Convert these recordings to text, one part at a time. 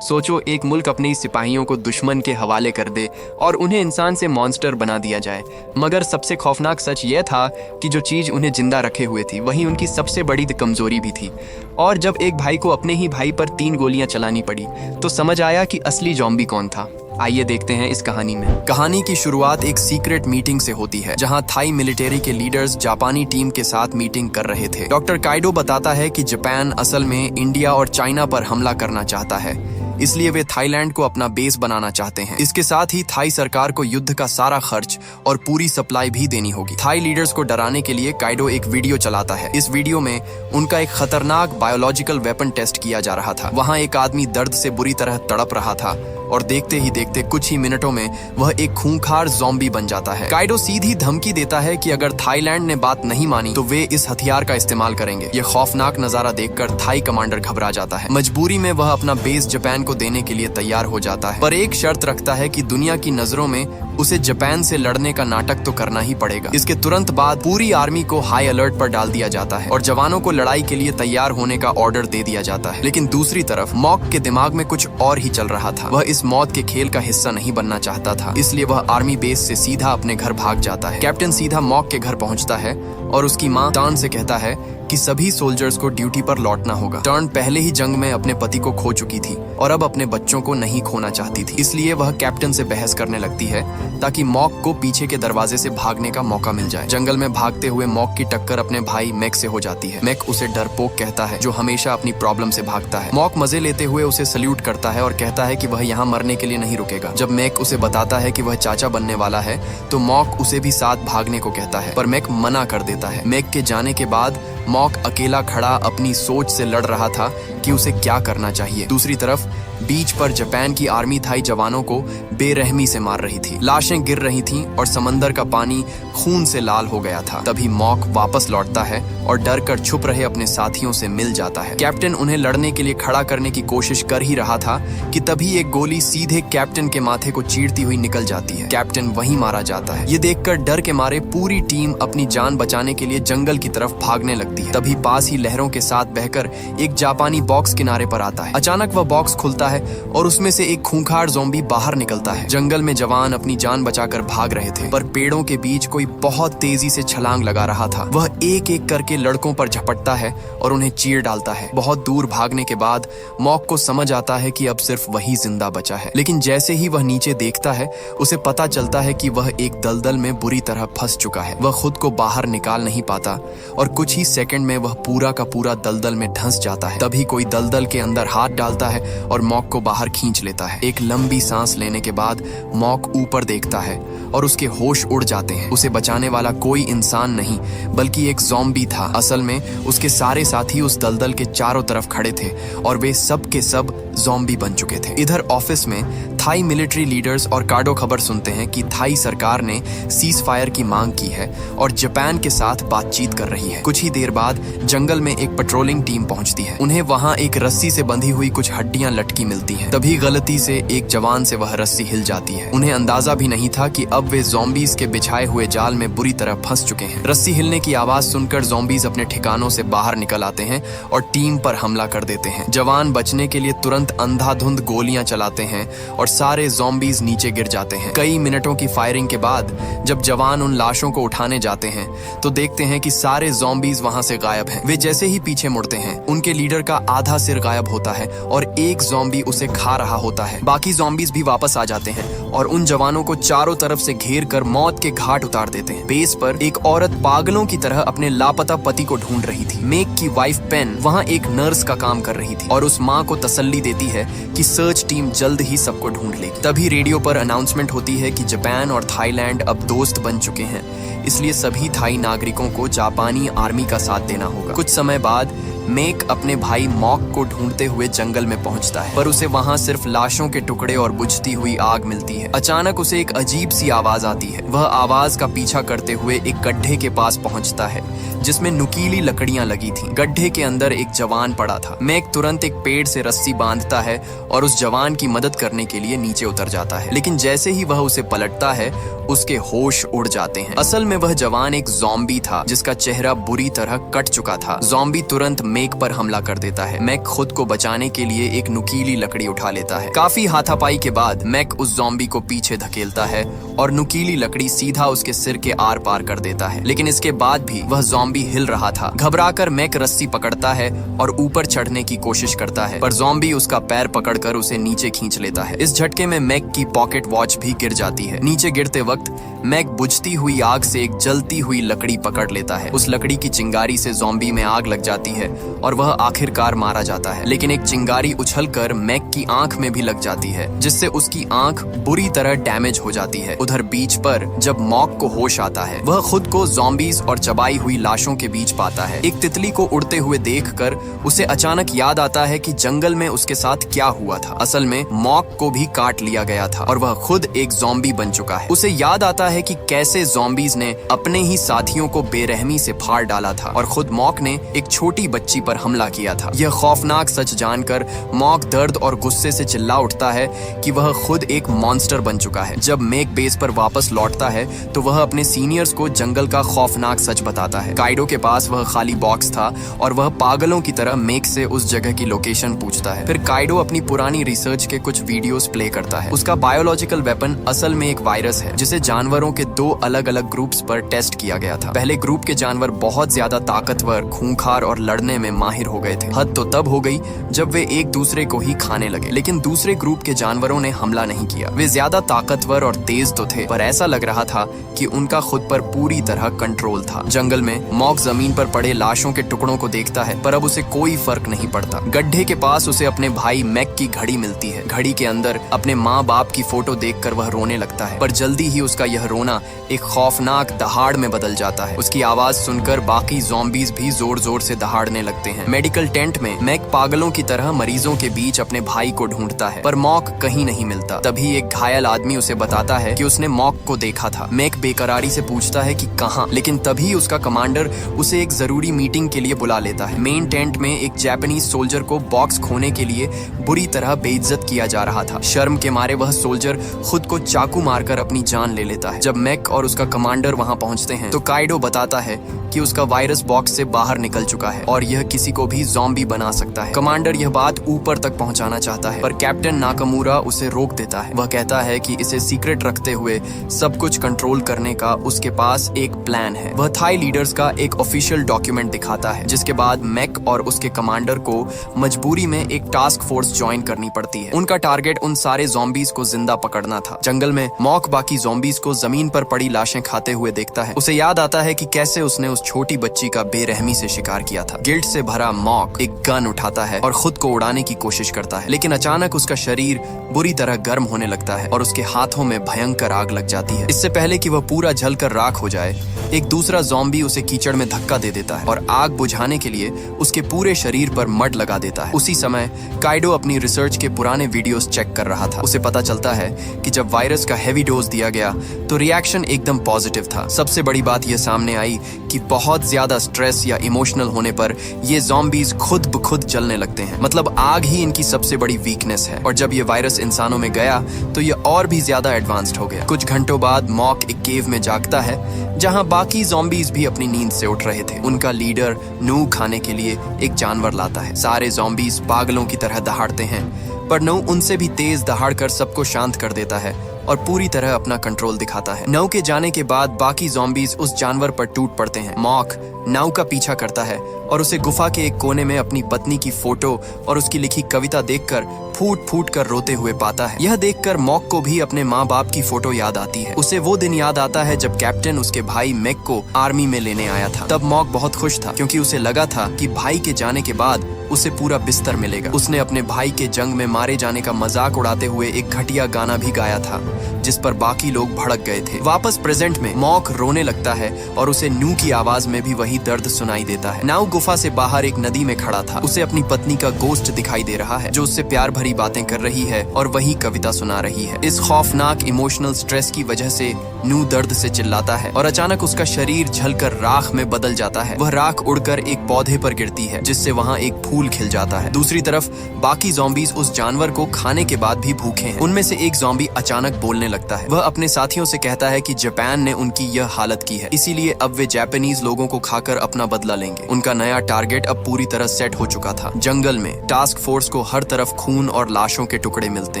सोचो, एक मुल्क अपने सिपाहियों को दुश्मन के हवाले कर दे और उन्हें इंसान से मॉन्स्टर बना दिया जाए। मगर सबसे खौफनाक सच यह था कि जो चीज़ उन्हें जिंदा रखे हुए थी वही उनकी सबसे बड़ी कमजोरी भी थी। और जब एक भाई को अपने ही भाई पर 3 गोलियां चलानी पड़ी तो समझ आया कि असली ज़ॉम्बी कौन था। आइए देखते हैं इस कहानी में। कहानी की शुरुआत एक सीक्रेट मीटिंग से होती है, जहां थाई मिलिट्री के लीडर्स जापानी टीम के साथ मीटिंग कर रहे थे। डॉक्टर काइडो बताता है कि जापान असल में इंडिया और चाइना पर हमला करना चाहता है, इसलिए वे थाईलैंड को अपना बेस बनाना चाहते हैं। इसके साथ ही थाई सरकार को युद्ध का सारा खर्च और पूरी सप्लाई भी देनी होगी। थाई लीडर्स को डराने के लिए काइडो एक वीडियो चलाता है। इस वीडियो में उनका एक खतरनाक बायोलॉजिकल वेपन टेस्ट किया जा रहा था। वहां एक आदमी दर्द से बुरी तरह तड़प रहा था और देखते ही देखते कुछ ही मिनटों में वह एक खूंखार ज़ॉम्बी बन जाता है। काइडो सीधी धमकी देता है कि अगर थाईलैंड ने बात नहीं मानी तो वे इस हथियार का इस्तेमाल करेंगे। यह खौफनाक नजारा देखकर थाई कमांडर घबरा जाता है। मजबूरी में वह अपना बेस जापान को देने के लिए तैयार हो जाता है, पर एक शर्त रखता है कि दुनिया की नजरों में उसे जापान से लड़ने का नाटक तो करना ही पड़ेगा। इसके तुरंत बाद पूरी आर्मी को हाई अलर्ट पर डाल दिया जाता है और जवानों को लड़ाई के लिए तैयार होने का ऑर्डर दे दिया जाता है। लेकिन दूसरी तरफ मॉक के दिमाग में कुछ और ही चल रहा था। वह इस मौत के खेल का हिस्सा नहीं बनना चाहता था, इसलिए वह आर्मी बेस से सीधा अपने घर भाग जाता है। कैप्टन सीधा मॉक के घर पहुंचता है और उसकी माँ टर्न से कहता है कि सभी सोल्जर्स को ड्यूटी पर लौटना होगा। टर्न पहले ही जंग में अपने पति को खो चुकी थी और अब अपने बच्चों को नहीं खोना चाहती थी, इसलिए वह कैप्टन से बहस करने लगती है ताकि मॉक को पीछे के दरवाजे से भागने का मौका मिल जाए। जंगल में भागते हुए मॉक की टक्कर अपने भाई मैक से हो जाती है। मैक उसे डरपोक कहता है, जो हमेशा अपनी प्रॉब्लम से भागता है। मॉक मजे लेते हुए उसे सल्यूट करता है और कहता है कि वह यहाँ मरने के लिए नहीं रुकेगा। जब मैक उसे बताता है कि वह चाचा बनने वाला है तो मॉक उसे भी साथ भागने को कहता है, पर मैक मना कर देता है। मैक के जाने के बाद मॉक अकेला खड़ा अपनी सोच से लड़ रहा था कि उसे क्या करना चाहिए। दूसरी तरफ बीच पर जापान की आर्मी थाई जवानों को बेरहमी से मार रही थी। लाशें गिर रही थीं और समंदर का पानी खून से लाल हो गया था। तभी मॉक वापस लौटता है और डर कर छुप रहे अपने साथियों से मिल जाता है। कैप्टन उन्हें लड़ने के लिए खड़ा करने की कोशिश कर ही रहा था कि तभी एक गोली सीधे कैप्टन के माथे को चीरती हुई निकल जाती है। कैप्टन वहीं मारा जाता है। ये देखकर डर के मारे पूरी टीम अपनी जान बचाने के लिए जंगल की तरफ भागने लगती है। तभी पास ही लहरों के साथ बहकर एक जापानी बॉक्स किनारे पर आता है। अचानक वह बॉक्स खुलता है और उसमें से एक खूंखार ज़ॉम्बी बाहर निकलता है। जंगल में जवान अपनी जान बचाकर भाग रहे थे, पर पेड़ों के बीच कोई बहुत तेजी से छलांग लगा रहा था। वह एक एक करके लड़कों पर झपटता है और उन्हें चीर डालता है। बहुत दूर भागने के बाद मॉक को समझ आता है कि अब सिर्फ वही जिंदा बचा है। लेकिन जैसे ही वह नीचे देखता है उसे पता चलता है कि वह एक दलदल में बुरी तरह फंस चुका है। वह खुद को बाहर निकाल नहीं पाता और कुछ ही सेकंड में वह पूरा का पूरा दलदल में धंस जाता है। तभी कोई दलदल के अंदर हाथ डालता है और मॉक को बाहर खींच लेता है। एक लंबी सांस लेने के बाद मॉक ऊपर देखता है और उसके होश उड़ जाते हैं। उसे बचाने वाला कोई इंसान नहीं बल्कि एक ज़ॉम्बी था। असल में उसके सारे साथी उस दलदल के चारों तरफ खड़े थे और वे सब के सब ज़ॉम्बी बन चुके थे। इधर ऑफिस में थाई मिलिट्री लीडर्स और काइडो खबर सुनते हैं कि थाई सरकार ने सीज फायर की मांग की है और जापान के साथ बातचीत कर रही है। कुछ ही देर बाद जंगल में एक पेट्रोलिंग टीम पहुंचती है। उन्हें वहां एक रस्सी से बंधी हुई कुछ हड्डियां लटकी मिलती हैं। तभी गलती से एक जवान से वह रस्सी हिल जाती है। उन्हें अंदाजा भी नहीं था कि अब वे ज़ॉम्बीज के बिछाए हुए जाल में बुरी तरह फंस चुके हैं। रस्सी हिलने की आवाज सुनकर ज़ॉम्बीज अपने ठिकानों से बाहर निकल आते हैं और टीम पर हमला कर देते हैं। जवान बचने के लिए तुरंत अंधाधुंध गोलियां चलाते हैं और सारे ज़ॉम्बीज नीचे गिर जाते हैं। कई मिनटों की फायरिंग के बाद जब जवान उन लाशों को उठाने जाते हैं तो देखते हैं कि सारे ज़ॉम्बीज वहां से गायब हैं। वे जैसे ही पीछे मुड़ते हैं उनके लीडर का आधा सिर गायब होता है और एक ज़ॉम्बी उसे खा रहा होता है। बाकी ज़ॉम्बीज भी वापस आ जाते हैं और उन जवानों को चारों तरफ से घेर कर मौत के घाट उतार देते हैं। बेस पर एक औरत पागलों की तरह अपने लापता पति को ढूंढ रही थी। मेक की वाइफ पेन वहां एक नर्स का काम कर रही थी और उस माँ को तसल्ली देती है कि सर्च टीम जल्द ही सबको ढूंढ लेगी। तभी रेडियो पर अनाउंसमेंट होती है कि जापान और थाईलैंड अब दोस्त बन चुके हैं, इसलिए सभी थाई नागरिकों को जापानी आर्मी का साथ देना होगा। कुछ समय बाद मेक अपने भाई मॉक को ढूंढते हुए जंगल में पहुंचता है, पर उसे वहां सिर्फ लाशों के टुकड़े और बुझती हुई आग मिलती है। अचानक उसे एक अजीब सी आवाज आती है। वह आवाज का पीछा करते हुए एक गड्ढे के पास पहुंचता है जिसमें नुकीली लकड़ियां लगी थी। गड्ढे के अंदर एक जवान पड़ा था। मेक तुरंत एक पेड़ से रस्सी बांधता है और उस जवान की मदद करने के लिए नीचे उतर जाता है, लेकिन जैसे ही वह उसे पलटता है उसके होश उड़ जाते हैं। असल में वह जवान एक ज़ॉम्बी था जिसका चेहरा बुरी तरह कट चुका था। ज़ॉम्बी तुरंत मैक पर हमला कर देता है। मैक खुद को बचाने के लिए एक नुकीली लकड़ी उठा लेता है। काफी हाथापाई के बाद मैक उस ज़ॉम्बी को पीछे धकेलता है और नुकीली लकड़ी सीधा उसके सिर के आर पार कर देता है। लेकिन इसके बाद भी वह ज़ॉम्बी हिल रहा था। घबराकर मैक रस्सी पकड़ता है और ऊपर चढ़ने की कोशिश करता है, पर ज़ॉम्बी उसका पैर पकड़कर उसे नीचे खींच लेता है। इस झटके में मैक की पॉकेट वॉच भी गिर जाती है। नीचे गिरते वक्त मैक बुझती हुई आग से एक जलती हुई लकड़ी पकड़ लेता है। उस लकड़ी की चिंगारी से ज़ॉम्बी में आग लग जाती है और वह आखिरकार मारा जाता है। लेकिन एक चिंगारी उछलकर मैक की आंख में भी लग जाती है, जिससे उसकी आंख बुरी तरह डैमेज हो जाती है। उधर बीच पर जब मॉक को होश आता है, वह खुद को ज़ॉम्बीज और चबाई हुई लाशों के बीच पाता है। एक तितली को उड़ते हुए देखकर उसे अचानक याद आता है कि जंगल में उसके साथ क्या हुआ था। असल में मॉक को भी काट लिया गया था और वह खुद एक ज़ॉम्बी बन चुका है। उसे याद आता है कि कैसे ज़ॉम्बीज ने अपने ही साथियों को बेरहमी से फाड़ डाला था और खुद मॉक ने एक छोटी बच्ची पर हमला किया था। यह खौफनाक सच जानकर मॉक दर्द और गुस्से से चिल्ला उठता है कि वह खुद एक मॉन्स्टर बन चुका है। जब मैक बेस पर वापस लौटता है तो वह अपने सीनियर्स को जंगल का खौफनाक सच बताता है। काइडो के पास वह खाली बॉक्स था और वह पागलों की तरह मैक से उस जगह की लोकेशन पूछता है। फिर काइडो अपनी पुरानी रिसर्च के कुछ वीडियोस प्ले करता है। उसका बायोलॉजिकल वेपन असल में एक वायरस है, जिसे जानवरों के 2 अलग अलग ग्रुप्स पर टेस्ट किया गया था। पहले ग्रुप के जानवर बहुत ज्यादा ताकतवर, खूंखार और लड़ने में माहिर हो गए थे। हद तो तब हो गई जब वे एक दूसरे को ही खाने लगे। लेकिन दूसरे ग्रुप के जानवरों ने हमला नहीं किया। वे ज्यादा ताकतवर और तेज तो थे, पर ऐसा लग रहा था कि उनका खुद पर पूरी तरह कंट्रोल था। जंगल में मॉक जमीन पर पड़े लाशों के टुकड़ों को देखता है, पर अब उसे कोई फर्क नहीं पड़ता। गड्ढे के पास उसे अपने भाई मैक की घड़ी मिलती है। घड़ी के अंदर अपने माँ बाप की फोटो देखकर वह रोने लगता है, पर जल्दी ही उसका यह रोना एक खौफनाक दहाड़ में बदल जाता है। उसकी आवाज सुनकर बाकी ज़ॉम्बीज भी जोर जोर से दहाड़ने लगते हैं। मेडिकल टेंट में मैक पागलों की तरह मरीजों के बीच अपने भाई को ढूंढता है, पर मॉक कहीं नहीं मिलता। तभी एक घायल आदमी उसे बताता है कि उसने मॉक को देखा था। मैक बेकरारी से पूछता है कि कहाँ, लेकिन तभी उसका कमांडर उसे एक जरूरी मीटिंग के लिए बुला लेता है। मेन टेंट में एक जापानीज सोल्जर को बॉक्स खोने के लिए बुरी तरह बेइज्जत किया जा रहा था। शर्म के मारे वह सोल्जर खुद को चाकू मारकर अपनी जान ले लेता है। जब मैक और उसका कमांडर वहां पहुंचते हैं तो काइडो बताता है कि उसका वायरस बॉक्स से बाहर निकल चुका है और यह किसी को भी ज़ॉम्बी बना सकता है। कमांडर यह बात ऊपर तक पहुंचाना चाहता है, पर कैप्टन नाकामुरा उसे रोक देता है। वह कहता है कि इसे सीक्रेट रखते हुए सब कुछ कंट्रोल करने का उसके पास एक प्लान है। वह थाई लीडर्स का एक ऑफिशियल डॉक्यूमेंट दिखाता है, जिसके बाद मैक और उसके कमांडर को मजबूरी में एक टास्क फोर्स ज्वाइन करनी पड़ती है। उनका टारगेट उन सारे ज़ॉम्बीज को जिंदा पकड़ना था। जंगल में मॉक बाकी ज़ॉम्बीज को जमीन पर पड़ी लाशें खाते हुए देखता है। उसे याद आता है कि कैसे उसने उस छोटी बच्ची का बेरहमी से शिकार किया था। गिल्ट से भरा मॉक एक गन उठाता है और खुद को उड़ाने की कोशिश करता है, लेकिन अचानक उसका शरीर बुरी तरह गर्म होने लगता है और उसके हाथों में भयंकर आग लग जाती है। इससे पहले कि वह पूरा जलकर राख हो जाए, एक दूसरा ज़ॉम्बी उसे कीचड़ में धक्का दे देता है और आग बुझाने के लिए उसके पूरे शरीर पर मड लगा देता है। उसी समय काइडो अपनी रिसर्च के पुराने वीडियोस चेक कर रहा था। उसे पता चलता है कि जब वायरस का हेवी डोज दिया गया तो रिएक्शन एकदम पॉजिटिव था। सबसे बड़ी बात यह सामने आई कि बहुत ज्यादा स्ट्रेस या इमोशनल होने पर ये ज़ॉम्बीज खुद ब खुद जलने लगते हैं। मतलब आग ही इनकी सबसे बड़ी वीकनेस है। और जब ये वायरस इंसानों में गया तो ये और भी ज्यादा एडवांस्ड हो गया। कुछ घंटों बाद मॉक एक केव में जागता है, जहां बाकी ज़ॉम्बीज भी अपनी नींद से उठ रहे थे। उनका लीडर नू खाने के लिए एक जानवर लाता है। सारे ज़ॉम्बीज पागलों की तरह दहाड़ते हैं, पर नू उनसे भी तेज दहाड़कर सबको शांत कर देता है और पूरी तरह अपना कंट्रोल दिखाता है। नौ के जाने के बाद बाकी ज़ॉम्बीज उस जानवर पर टूट पड़ते हैं। मॉक नाउ का पीछा करता है और उसे गुफा के एक कोने में अपनी पत्नी की फोटो और उसकी लिखी कविता देखकर फूट फूट कर रोते हुए पाता है। यह देखकर मॉक को भी अपने माँ बाप की फोटो याद आती है। उसे वो दिन याद आता है जब कैप्टन उसके भाई मैक को आर्मी में लेने आया था। तब मॉक बहुत खुश था, क्योंकि उसे लगा था कि भाई के जाने के बाद उसे पूरा बिस्तर मिलेगा। उसने अपने भाई के जंग में मारे जाने का मजाक उड़ाते हुए एक घटिया गाना भी गाया था, जिस पर बाकी लोग भड़क गए थे। वापस प्रेजेंट में मॉक रोने लगता है और उसे नू की आवाज में भी वही दर्द सुनाई देता है। नाउ गुफा से बाहर एक नदी में खड़ा था। उसे अपनी पत्नी का गोश्त दिखाई दे रहा है, जो उससे प्यार भरी खड़ी बातें कर रही है और वही कविता सुना रही है। इस खौफनाक इमोशनल स्ट्रेस की वजह से नू दर्द से चिल्लाता है और अचानक उसका शरीर झलकर राख में बदल जाता है। वह राख उड़कर एक पौधे पर गिरती है जिससे वहाँ एक फूल खिल जाता है। दूसरी तरफ बाकी ज़ॉम्बीज उस जानवर को खाने के बाद भी भूखे हैं। उनमें से एक ज़ॉम्बी अचानक बोलने लगता है। वह अपने साथियों से कहता है कि जापान ने उनकी यह हालत की है, इसीलिए अब वे जापानीज लोगों को खाकर अपना बदला लेंगे। उनका नया टारगेट अब पूरी तरह सेट हो चुका था। जंगल में टास्क फोर्स को हर तरफ खून और लाशों के टुकड़े मिलते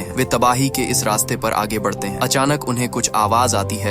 हैं। वे तबाही के इस रास्ते पर आगे बढ़ते हैं। अचानक उन्हें कुछ आवाज आती है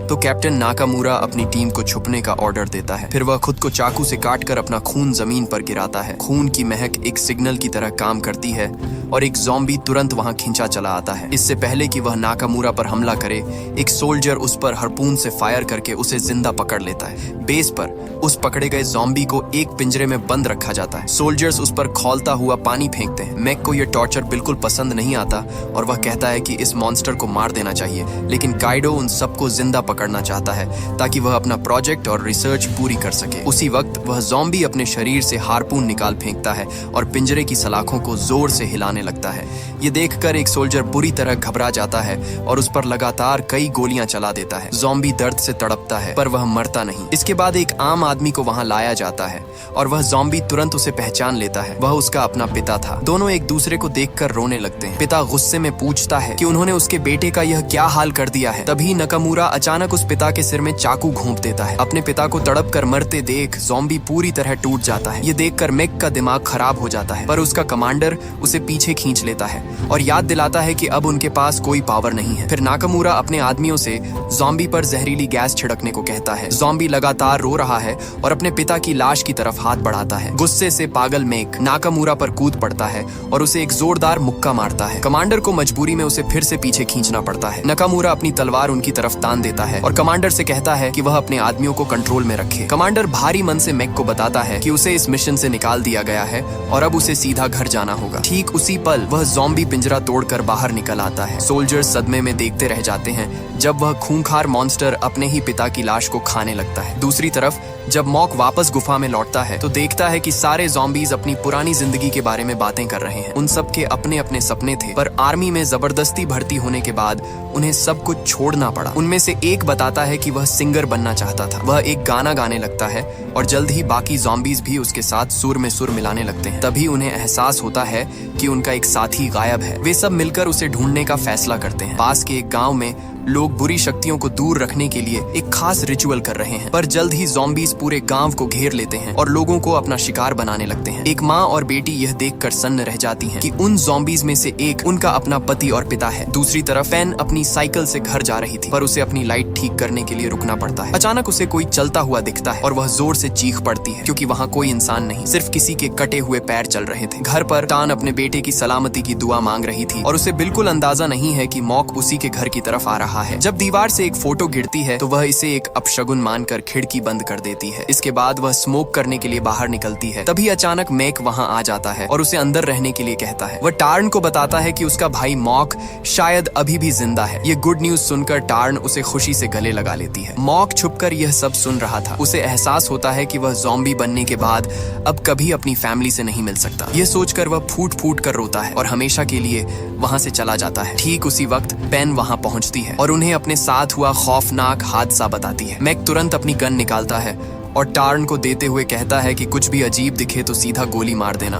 तो कैप्टन नाकामुरा अपनी टीम को छुपने का ऑर्डर देता है। फिर वह खुद को चाकू से काटकर अपना खून जमीन पर गिराता है। खून की महक एक सिग्नल की तरह काम करती है और एक ज़ॉम्बी तुरंत वहां खींचा चला आता है। इससे पहले कि वह नाकामुरा पर हमला करे, एक सोल्जर उस पर हार्पून से फायर करके उसे जिंदा पकड़ लेता है। बेस पर उस पकड़े गए ज़ॉम्बी को एक पिंजरे में बंद रखा जाता है। सोल्जर्स उस पर खौलता हुआ पानी फेंकते हैं। मैक को यह टॉर्चर बिल्कुल पसंद नहीं आता और वह कहता है कि इस मॉन्स्टर को मार देना चाहिए, लेकिन काइडो उन सबको जिंदा पकड़ना चाहता है ताकि वह अपना प्रोजेक्ट और रिसर्च पूरी कर सके। उसी वक्त वह ज़ॉम्बी अपने शरीर से हार्पून निकाल फेंकता है और पिंजरे की सलाखों को जोर से हिलाने लगता है। ये देखकर एक सोल्जर बुरी तरह घबरा जाता है और उस पर लगातार कई गोलियां चला देता है। ज़ॉम्बी दर्द से तड़पता है पर वह मरता नहीं। इसके बाद एक आम आदमी को वहां लाया जाता है और वह ज़ॉम्बी तुरंत उसे पहचान लेता है। वह उसका अपना पिता था। दोनों एक दूसरे को देखकर रोने लगते हैं। पिता गुस्से में पूछता है कि उन्होंने उसके बेटे का यह क्या हाल कर दिया है। तभी नाकामुरा अचानक उस पिता के सिर में चाकू घोंप देता है। अपने पिता को तड़प कर मरते देख ज़ॉम्बी पूरी तरह टूट जाता है। ये देखकर मैक का दिमाग खराब हो जाता है, पर उसका कमांडर उसे पीछे खींच लेता है और याद दिलाता है कि अब उनके पास कोई पावर नहीं है। फिर नाकामुरा अपने आदमियों से ज़ॉम्बी पर जहरीली गैस छिड़कने को कहता है। ज़ॉम्बी लगातार रो रहा है और अपने पिता की लाश की तरफ हाथ बढ़ाता है। गुस्से से पागल मैक नाकामुरा पर कूद पड़ता है और उसे एक जोरदार मुक्का मारता है। कमांडर को मजबूरी में उसे फिर से पीछे खींचना पड़ता है। नाकामुरा अपनी तलवार उनकी तरफ तान देता है और कमांडर से कहता है कि वह अपने आदमियों को कंट्रोल में रखे। कमांडर भारी मन से मैक को बताता है कि उसे इस मिशन से निकाल दिया गया है और अब उसे सीधा घर जाना होगा। ठीक उसी पल वह ज़ॉम्बी पिंजरा तोड़कर बाहर निकल आता है। सोल्जर्स सदमे में देखते रह जाते हैं जब वह खूंखार मॉन्स्टर अपने ही पिता की लाश को खाने लगता है। दूसरी तरफ जब मॉक वापस गुफा में लौटता है तो देखता है कि सारे ज़ॉम्बीज अपनी पुरानी जिंदगी के बारे में बातें कर रहे हैं। उन सब के अपने अपने सपने थे, पर आर्मी में जबरदस्ती भर्ती होने के बाद उन्हें सब कुछ छोड़ना पड़ा। उनमें से एक बताता है कि वह सिंगर बनना चाहता था। वह एक गाना गाने लगता है और जल्द ही बाकी ज़ॉम्बीज भी उसके साथ सुर में सुर मिलाने लगते हैं। तभी उन्हें एहसास होता है कि उनका एक साथी गायब है। वे सब मिलकर उसे ढूंढने का फैसला करते हैं। पास के एक गाँव में लोग बुरी शक्तियों को दूर रखने के लिए एक खास रिचुअल कर रहे हैं, पर जल्द ही ज़ॉम्बीज पूरे गांव को घेर लेते हैं और लोगों को अपना शिकार बनाने लगते हैं। एक माँ और बेटी यह देखकर सन्न रह जाती हैं कि उन ज़ॉम्बीज में से एक उनका अपना पति और पिता है। दूसरी तरफ फैन अपनी साइकिल से घर जा रही थी, पर उसे अपनी लाइट ठीक करने के लिए रुकना पड़ता है। अचानक उसे कोई चलता हुआ दिखता है और वह जोर से चीख पड़ती है क्योंकि वहाँ कोई इंसान नहीं, सिर्फ किसी के कटे हुए पैर चल रहे थे। घर पर टान अपने बेटे की सलामती की दुआ मांग रही थी और उसे बिल्कुल अंदाजा नहीं है कि मॉक उसी के घर की तरफ आ रहा है। जब दीवार से एक फोटो गिरती है तो वह इसे एक अपशगुन मानकर खिड़की बंद कर देती है। इसके बाद वह स्मोक करने के लिए बाहर निकलती है। तभी अचानक मैक वहां आ जाता है और उसे अंदर रहने के लिए कहता है। वह टार्न को बताता है कि उसका भाई मॉक शायद अभी भी जिंदा है। ये गुड न्यूज सुनकर टार्न उसे खुशी से गले लगा लेती है। मॉक छुपकर यह सब सुन रहा था। उसे एहसास होता है कि वह ज़ॉम्बी बनने के बाद अब कभी अपनी फैमिली से नहीं मिल सकता। यह सोचकर वह फूट फूट कर रोता है और हमेशा के लिए वहां से चला जाता है। ठीक उसी वक्त पेन वहां पहुंचती है और उन्हें अपने साथ हुआ खौफनाक हादसा बताती है। मैक तुरंत अपनी गन निकालता है और टार्न को देते हुए कहता है कि कुछ भी अजीब दिखे तो सीधा गोली मार देना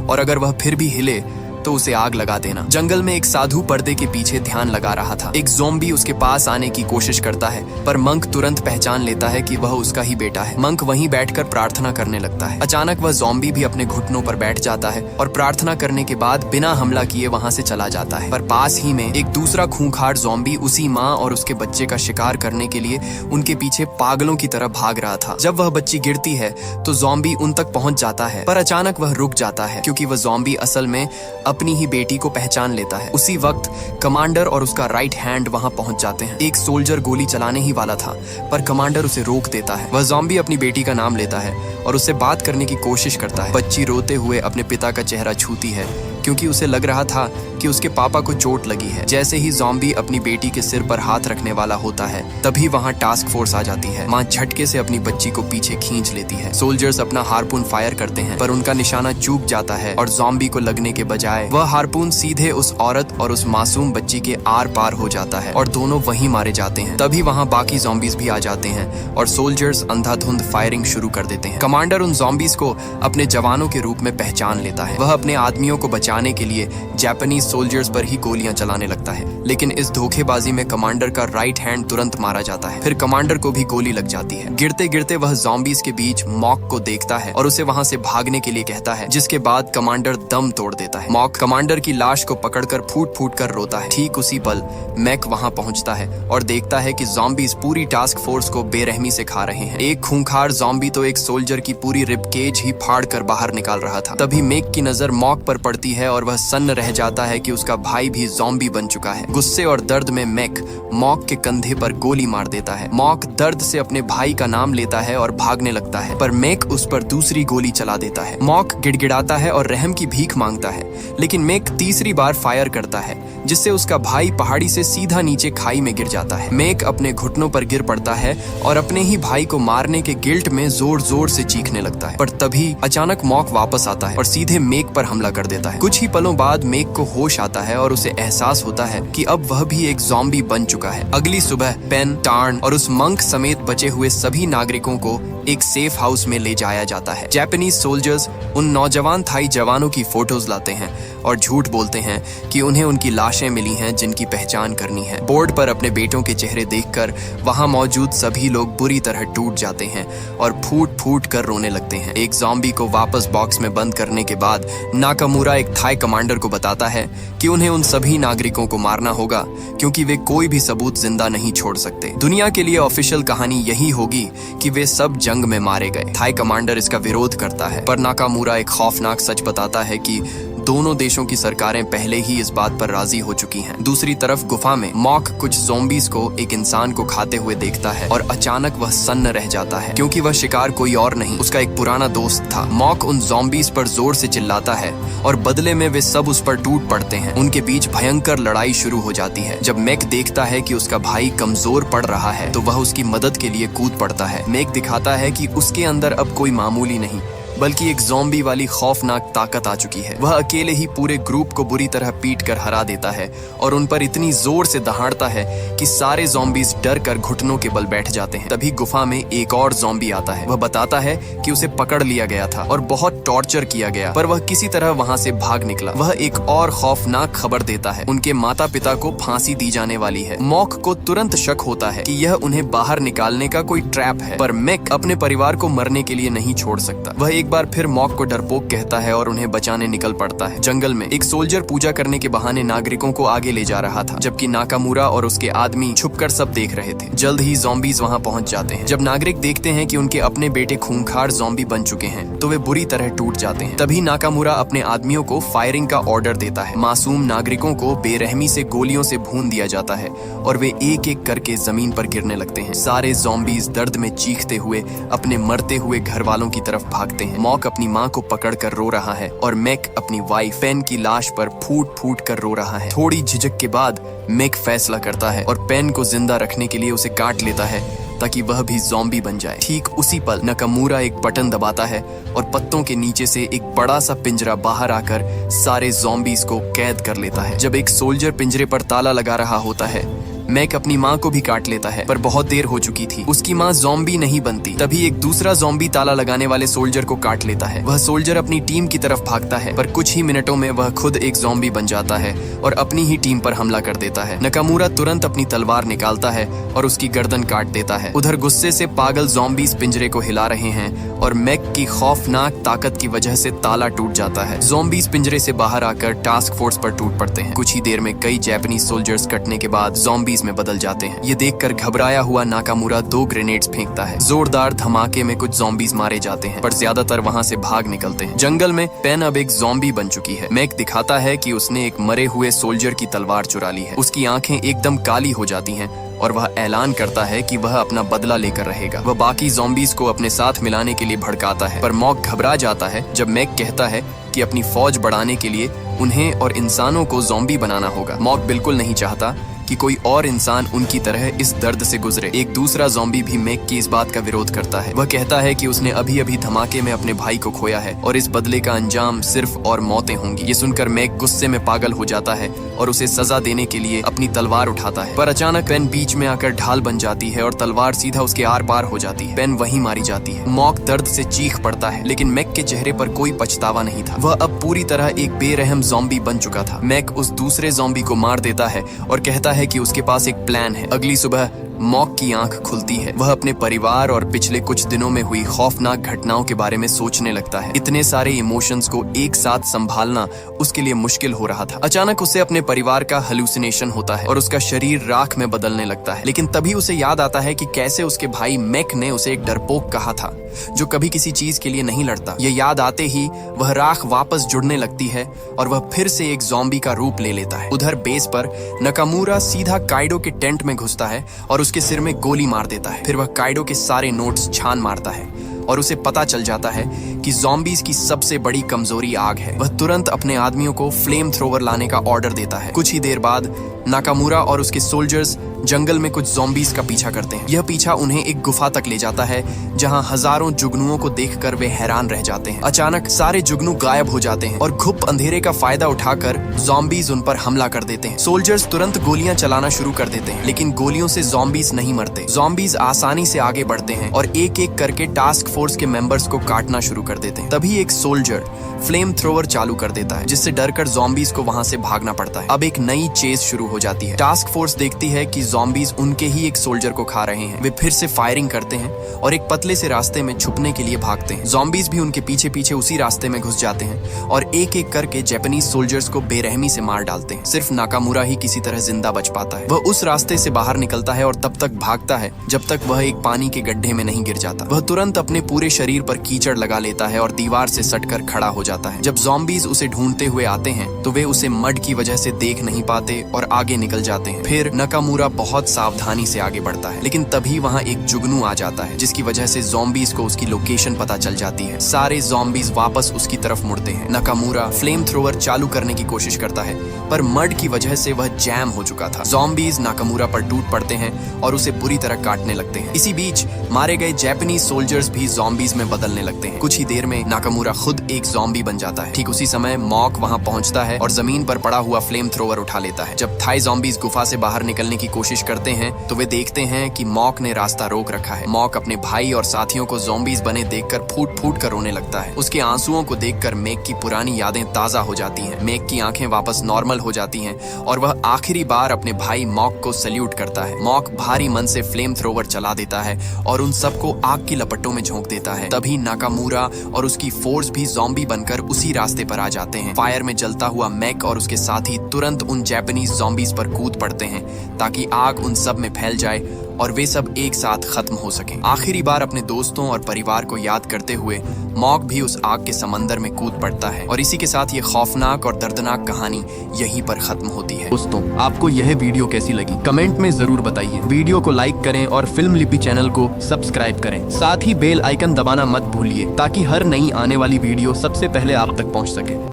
और अगर वह फिर भी हिले तो उसे आग लगा देना। जंगल में एक साधु पर्दे के पीछे ध्यान लगा रहा था। एक ज़ॉम्बी उसके पास आने की कोशिश करता है, पर मंक तुरंत पहचान लेता है कि वह उसका ही बेटा है। मंक वहीं बैठकर प्रार्थना करने लगता है। अचानक वह ज़ॉम्बी भी अपने घुटनों पर बैठ जाता है और प्रार्थना करने के बाद बिना हमला किए वहां से चला जाता है। पर पास ही में एक दूसरा खूंखार ज़ॉम्बी उसी माँ और उसके बच्चे का शिकार करने के लिए उनके पीछे पागलों की तरह भाग रहा था। जब वह बच्ची गिरती है तो ज़ॉम्बी उन तक पहुंच जाता है, पर अचानक वह रुक जाता है क्योंकि वह ज़ॉम्बी असल में अपनी ही बेटी को पहचान लेता है। उसी वक्त कमांडर और उसका राइट हैंड वहां पहुंच जाते हैं। एक सोल्जर गोली चलाने ही वाला था, पर कमांडर उसे रोक देता है। वह ज़ॉम्बी अपनी बेटी का नाम लेता है और उससे बात करने की कोशिश करता है। बच्ची रोते हुए अपने पिता का चेहरा छूती है क्योंकि उसे लग रहा था कि उसके पापा को चोट लगी है। जैसे ही ज़ॉम्बी अपनी बेटी के सिर पर हाथ रखने वाला होता है तभी वहां टास्क फोर्स आ जाती है। माँ झटके से अपनी बच्ची को पीछे खींच लेती है। सोल्जर्स अपना हार्पून फायर करते हैं, पर उनका निशाना चूक जाता है और ज़ॉम्बी को लगने के बजाय जाए। वह हार्पून सीधे उस औरत और उस मासूम बच्ची के आर पार हो जाता है और दोनों वहीं मारे जाते हैं। तभी वहाँ बाकी ज़ॉम्बीज भी आ जाते हैं और सोल्जर्स अंधाधुंध फायरिंग शुरू कर देते हैं। कमांडर उन ज़ॉम्बीज को अपने जवानों के रूप में पहचान लेता है। वह अपने आदमियों को बचाने के लिए जापानीज सोल्जर्स पर ही गोलियां चलाने लगता है, लेकिन इस धोखेबाजी में कमांडर का राइट हैंड तुरंत मारा जाता है। फिर कमांडर को भी गोली लग जाती है। गिरते गिरते वह ज़ॉम्बीज के बीच मॉक को देखता है और उसे वहां से भागने के लिए कहता है, जिसके बाद कमांडर दम तोड़ देता है। मॉक कमांडर की लाश को पकड़कर फूट फूट कर रोता है। ठीक उसी पल मैक वहां पहुंचता है और देखता है कि ज़ॉम्बीज पूरी टास्क फोर्स को बेरहमी से खा रहे हैं। एक खूंखार ज़ॉम्बी तो एक सोल्जर की पूरी रिब केज ही फाड़ कर बाहर निकाल रहा था। तभी मैक की नजर मॉक पर पड़ती है और वह सन्न रह जाता है कि उसका भाई भी ज़ॉम्बी बन चुका है। गुस्से और दर्द में मैक मॉक के कंधे पर गोली मार देता है। मॉक दर्द से अपने भाई का नाम लेता है और भागने लगता है, पर मैक उस पर दूसरी गोली चला देता है। मॉक गिड़गिड़ाता है और रहम की भीख मांगता है, लेकिन मैक तीसरी बार फायर करता है, जिससे उसका भाई पहाड़ी से सीधा नीचे खाई में गिर जाता है। मैक अपने घुटनों पर गिर पड़ता है और अपने ही भाई को मारने के गिल्ट में जोर जोर से चीखने लगता है। पर तभी अचानक मॉक वापस आता है और सीधे मैक पर हमला कर देता है। कुछ ही पलों बाद मैक को होश आता है और उसे एहसास होता है कि अब वह भी एक ज़ॉम्बी बन चुका है। अगली सुबह पेन, टार्न और उस मंक समेत बचे हुए सभी नागरिकों को एक सेफ हाउस में ले जाया जाता है। जापानीज सोल्जर्स उन नौजवान थाई जवानों की फोटोज लाते हैं और झूठ बोलते हैं कि उन्हें उनकी लाशें मिली हैं जिनकी पहचान करनी है। बोर्ड पर अपने बेटों के चेहरे देखकर वहां मौजूद सभी लोग बुरी तरह टूट जाते हैं और फूट फूट कर रोने लगते हैं। एक ज़ॉम्बी को वापस बॉक्स में बंद करने के बाद नाकामुरा एक थाई कमांडर को बताता है कि उन्हें उन सभी नागरिकों को मारना होगा, क्योंकि वे कोई भी सबूत जिंदा नहीं छोड़ सकते। दुनिया के लिए ऑफिशियल कहानी यही होगी कि वे सब जंग में मारे गए। थाई कमांडर इसका विरोध करता है, पर नाकामुरा एक खौफनाक सच बताता है कि दोनों देशों की सरकारें पहले ही इस बात पर राजी हो चुकी हैं। दूसरी तरफ गुफा में मॉक कुछ ज़ॉम्बीज को एक इंसान को खाते हुए देखता है और अचानक वह सन्न रह जाता है, क्योंकि वह शिकार कोई और नहीं, उसका एक पुराना दोस्त था। मॉक उन ज़ॉम्बीज पर जोर से चिल्लाता है और बदले में वे सब उस पर टूट पड़ते हैं। उनके बीच भयंकर लड़ाई शुरू हो जाती है। जब मैक देखता है कि उसका भाई कमजोर पड़ रहा है तो वह उसकी मदद के लिए कूद पड़ता है। मैक दिखाता है कि उसके अंदर अब कोई मामूली नहीं बल्कि एक ज़ॉम्बी वाली खौफनाक ताकत आ चुकी है। वह अकेले ही पूरे ग्रुप को बुरी तरह पीट कर हरा देता है और उन पर इतनी जोर से दहाड़ता है कि सारे ज़ॉम्बीज डर कर घुटनों के बल बैठ जाते हैं। तभी गुफा में एक और ज़ॉम्बी आता है। वह बताता है कि उसे पकड़ लिया गया था और बहुत टॉर्चर किया गया, पर वह किसी तरह वहां से भाग निकला। वह एक और खौफनाक खबर देता है, उनके माता पिता को फांसी दी जाने वाली है। मॉक को तुरंत शक होता है कि यह उन्हें बाहर निकालने का कोई ट्रैप है, पर मैक अपने परिवार को मरने के लिए नहीं छोड़ सकता। वह एक बार फिर मॉक को डरपोक कहता है और उन्हें बचाने निकल पड़ता है। जंगल में एक सोल्जर पूजा करने के बहाने नागरिकों को आगे ले जा रहा था, जबकि नाकामुरा और उसके आदमी छुपकर सब देख रहे थे। जल्द ही ज़ॉम्बीज वहां पहुंच जाते हैं। जब नागरिक देखते हैं कि उनके अपने बेटे खूंखार ज़ॉम्बी बन चुके हैं तो वे बुरी तरह टूट जाते हैं। तभी नाकामुरा अपने आदमियों को फायरिंग का ऑर्डर देता है। मासूम नागरिकों को बेरहमी से गोलियों से भून दिया जाता है और वे एक एक करके जमीन पर गिरने लगते हैं। सारे ज़ॉम्बीज दर्द में चीखते हुए अपने मरते हुए घर वालों की तरफ भागते हैं। मॉक अपनी माँ को पकड़कर रो रहा है और मैक अपनी वाइफ पेन की लाश पर फूट फूट कर रो रहा है। थोड़ी झिझक के बाद मैक फैसला करता है और पेन को जिंदा रखने के लिए उसे काट लेता है ताकि वह भी ज़ॉम्बी बन जाए। ठीक उसी पल नाकामुरा एक बटन दबाता है और पत्तों के नीचे से एक बड़ा सा पिंजरा बाहर आकर सारे ज़ॉम्बीज को कैद कर लेता है। जब एक सोल्जर पिंजरे पर ताला लगा रहा होता है, मैक अपनी माँ को भी काट लेता है, पर बहुत देर हो चुकी थी। उसकी माँ ज़ॉम्बी नहीं बनती। तभी एक दूसरा ज़ॉम्बी ताला लगाने वाले सोल्जर को काट लेता है। वह सोल्जर अपनी टीम की तरफ भागता है, पर कुछ ही मिनटों में वह खुद एक ज़ॉम्बी बन जाता है और अपनी ही टीम पर हमला कर देता है। नाकामुरा तुरंत अपनी तलवार निकालता है और उसकी गर्दन काट देता है। उधर गुस्से से पागल ज़ॉम्बीज पिंजरे को हिला रहे हैं और मैक की खौफनाक ताकत की वजह से ताला टूट जाता है। ज़ॉम्बीज पिंजरे से बाहर आकर टास्क फोर्स पर टूट पड़ते हैं। कुछ ही देर में कई जापानीज सोल्जर्स कटने के बाद ज़ॉम्बीज में बदल जाते हैं। ये देखकर घबराया हुआ नाकामुरा 2 ग्रेनेड्स फेंकता है। जोरदार धमाके में कुछ ज़ॉम्बीज मारे जाते हैं, पर ज्यादातर वहां से भाग निकलते हैं। जंगल में पेन अब एक ज़ॉम्बी बन चुकी है। मैक दिखाता है कि उसने एक मरे हुए सोल्जर की तलवार चुरा ली है। उसकी आंखें एकदम काली हो जाती हैं और वह ऐलान करता है कि वह अपना बदला लेकर रहेगा। वह बाकी ज़ॉम्बीज को अपने साथ मिलाने के लिए भड़काता है, पर मॉक घबरा जाता है जब मैक कहता है कि अपनी फौज बढ़ाने के लिए उन्हें और इंसानों को ज़ॉम्बी बनाना होगा। मॉक बिल्कुल नहीं चाहता कि कि कोई और इंसान उनकी तरह इस दर्द से गुजरे। एक दूसरा ज़ॉम्बी भी मैक की इस बात का विरोध करता है। वह कहता है कि उसने अभी अभी धमाके में अपने भाई को खोया है और इस बदले का अंजाम सिर्फ और मौतें होंगी। ये सुनकर मैक गुस्से में पागल हो जाता है और उसे सजा देने के लिए अपनी तलवार उठाता है, पर अचानक पेन बीच में आकर ढाल बन जाती है और तलवार सीधा उसके आर पार हो जाती है। पेन वहीं मारी जाती है। मॉक दर्द से चीख पड़ता है, लेकिन मैक के चेहरे पर कोई पछतावा नहीं था। वह अब पूरी तरह एक बेरहम ज़ॉम्बी बन चुका था। मैक उस दूसरे ज़ॉम्बी को मार देता है और कहता है कि उसके पास एक प्लान है। अगली सुबह मॉक की आंख खुलती है। वह अपने परिवार और पिछले कुछ दिनों में हुई खौफनाक घटनाओं के बारे में सोचने लगता है। इतने सारे इमोशंस को एक साथ संभालना उसके लिए मुश्किल हो रहा था। अचानक उसे अपने परिवार का हेलुसिनेशन होता है और उसका शरीर राख में बदलने लगता है। लेकिन तभी उसे याद आता है कि कैसे उसके भाई मैक ने उसे एक डरपोक कहा था जो कभी किसी चीज के लिए नहीं लड़ता। ये याद आते ही वह राख वापस जुड़ने लगती है और वह फिर से एक ज़ॉम्बी का रूप ले लेता है। उधर बेस पर नाकामुरा सीधा काइडो के टेंट में घुसता है और उसके सिर में गोली मार देता है। फिर वह काइडो के सारे नोट्स छान मारता है और उसे पता चल जाता है कि ज़ॉम्बीज की सबसे बड़ी कमजोरी आग है। वह तुरंत अपने आदमियों को फ्लेम थ्रोवर लाने का ऑर्डर देता है। कुछ ही देर बाद नाकामुरा और उसके सोल्जर्स जंगल में कुछ ज़ॉम्बीज का पीछा करते हैं। यह पीछा उन्हें एक गुफा तक ले जाता है जहां हजारों जुगनुओं को देखकर वे हैरान रह जाते हैं। अचानक सारे जुगनू गायब हो जाते हैं और घुप अंधेरे का फायदा उठाकर ज़ॉम्बीज उन पर हमला कर देते हैं। सोल्जर्स तुरंत गोलियां चलाना शुरू कर देते हैं, लेकिन गोलियों से ज़ॉम्बीज नहीं मरते। ज़ॉम्बीज आसानी से आगे बढ़ते हैं और एक एक करके टास्क फोर्स के मेंबर्स को काटना शुरू कर देते हैं। तभी एक सोल्जर फ्लेम थ्रोवर चालू कर देता है, जिससे डरकर ज़ॉम्बीज को वहां से भागना पड़ता है। अब एक नई चेज शुरू हो जाती है। टास्क फोर्स देखती है कि ज़ॉम्बीज उनके ही एक सोल्जर को खा रहे हैं। वे फिर से फायरिंग करते हैं और एक पतले से रास्ते में छुपने के लिए भागते हैं। ज़ॉम्बीज भी उनके पीछे पीछे उसी रास्ते में घुस जाते हैं और एक एक करके जापानीज सोल्जर्स को बेरहमी से मार डालते हैं। सिर्फ नाकामुरा ही किसी तरह जिंदा बच पाता है। वह उस रास्ते से बाहर निकलता है और तब तक भागता है जब तक वह एक पानी के गड्ढे में नहीं गिर जाता। वह तुरंत अपने पूरे शरीर पर कीचड़ लगा लेता है और दीवार से सटकर खड़ा हो जाता है। जब ज़ॉम्बीज उसे ढूंढते हुए आते हैं तो वे उसे मड की वजह से देख नहीं पाते और आगे निकल जाते हैं। फिर नाकामुरा बहुत सावधानी से आगे बढ़ता है, लेकिन तभी वहां एक जुगनू आ जाता है, जिसकी वजह से ज़ॉम्बीज को उसकी लोकेशन पता चल जाती है। सारे ज़ॉम्बीज वापस उसकी तरफ मुड़ते हैं। नाकामुरा फ्लेम थ्रोवर चालू करने की कोशिश करता है, पर मड की वजह से वह जैम हो चुका था। ज़ॉम्बीज नाकामुरा पर टूट पड़ते हैं और उसे बुरी तरह काटने लगते हैं। इसी बीच मारे गए जापानीज सोल्जर्स भी ज़ॉम्बीज में बदलने लगते हैं। कुछ ही देर में नाकामुरा खुद एक ज़ॉम्बी बन जाता है। ठीक उसी समय मॉक वहां पहुंचता है और जमीन पर पड़ा हुआ फ्लेम थ्रोवर उठा लेता है। जब थाई ज़ॉम्बीज गुफा से बाहर निकलने की कोशिश करते हैं तो वे देखते हैं कि मॉक ने रास्ता रोक रखा है। मॉक अपने भाई और साथियों को ज़ॉम्बीज बने देखकर फूट फूट कर रोने लगता है। उसके आंसुओं को देखकर मैक की पुरानी यादें ताजा हो जाती हैं। मैक की आंखें वापस नॉर्मल हो जाती हैं और वह आखिरी बार अपने भाई मॉक को सल्यूट करता है। मॉक भारी मन से फ्लेम थ्रोवर चला देता है और उन सबको आग की लपटों में झोंक देता है। तभी नाकामुरा और उसकी फोर्स भी ज़ॉम्बी बनकर उसी रास्ते पर आ जाते हैं। फायर में जलता हुआ मैक और उसके साथी तुरंत उन जापानीज ज़ॉम्बीज पर कूद पड़ते हैं ताकि आग उन सब में फैल जाए और वे सब एक साथ खत्म हो सकें। आखिरी बार अपने दोस्तों और परिवार को याद करते हुए मॉक भी उस आग के समंदर में कूद पड़ता है और इसी के साथ ये खौफनाक और दर्दनाक कहानी यहीं पर खत्म होती है। दोस्तों, आपको यह वीडियो कैसी लगी कमेंट में जरूर बताइए। वीडियो को लाइक करें और फिल्म लिपि चैनल को सब्सक्राइब करें। साथ ही बेल आइकन दबाना मत भूलिए ताकि हर नई आने वाली वीडियो सबसे पहले आप तक पहुंच सके।